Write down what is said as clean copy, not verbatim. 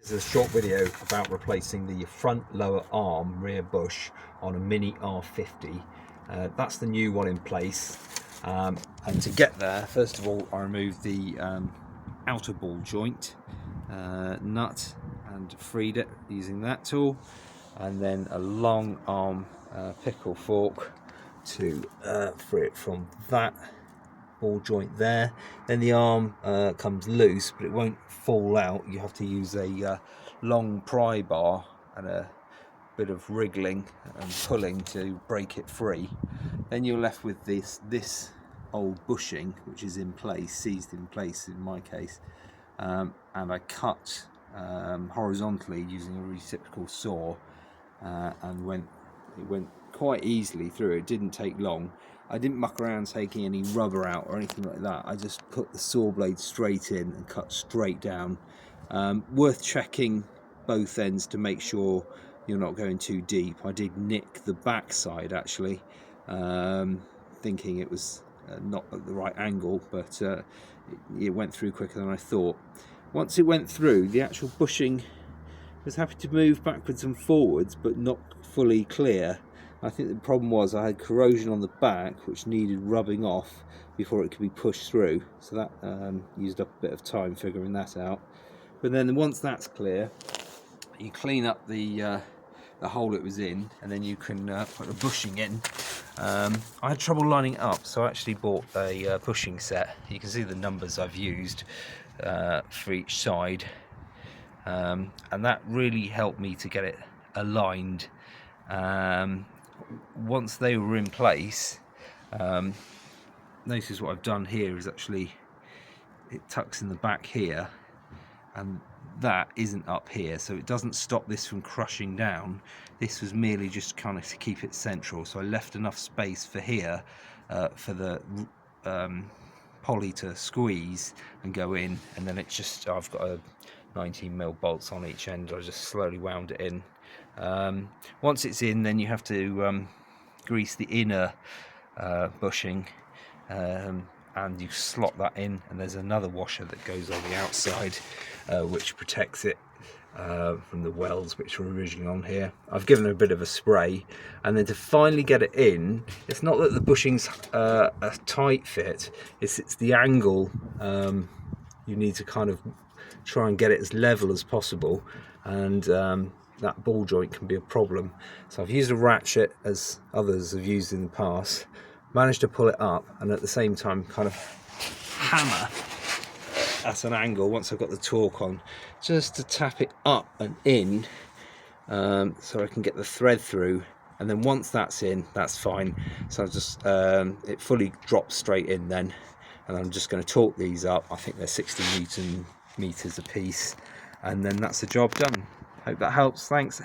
This is a short video about replacing the front lower arm rear bush on a Mini R50. That's the new one in place, and to get there, first of all, I removed the outer ball joint nut and freed it using that tool, and then a long arm pickle fork to free it from that ball joint there. Then the arm comes loose, but it won't fall out. You have to use a long pry bar and a bit of wriggling and pulling to break it free. Then you're left with this old bushing, which is in place, seized in place in my case, and I cut horizontally using a reciprocal saw, and it went quite easily through. It didn't take long. I didn't muck around taking any rubber out or anything like that. I just put the saw blade straight in and cut straight down. Worth checking both ends to make sure you're not going too deep. I did nick the back side actually, thinking it was not at the right angle, but it went through quicker than I thought. Once it went through, the actual bushing was happy to move backwards and forwards, but not fully clear. I think the problem was I had corrosion on the back which needed rubbing off before it could be pushed through, so that used up a bit of time figuring that out. But then once that's clear, you clean up the hole it was in, and then you can put the bushing in. I had trouble lining it up, so I actually bought a bushing set. You can see the numbers I've used for each side, and that really helped me to get it aligned. Once they were in place, notice what I've done here is actually it tucks in the back here, and that isn't up here, so it doesn't stop this from crushing down. This was merely just kind of to keep it central, so I left enough space for here for the poly to squeeze and go in, and then it's just, I've got a 19mm bolts on each end. I just slowly wound it in. Once it's in, then you have to grease the inner bushing, and you slot that in, and there's another washer that goes on the outside which protects it from the welds which were originally on here. I've given it a bit of a spray, and then to finally get it in, it's not that the bushing's a tight fit, it's the angle. You need to kind of try and get it as level as possible, and that ball joint can be a problem. So I've used a ratchet, as others have used in the past, managed to pull it up, and at the same time kind of hammer at an angle once I've got the torque on, just to tap it up and in, so I can get the thread through. And then once that's in, that's fine. So I just it fully drops straight in then, and I'm just going to torque these up. I think they're 60 Newton meters a piece, and then that's the job done. Hope that helps. Thanks.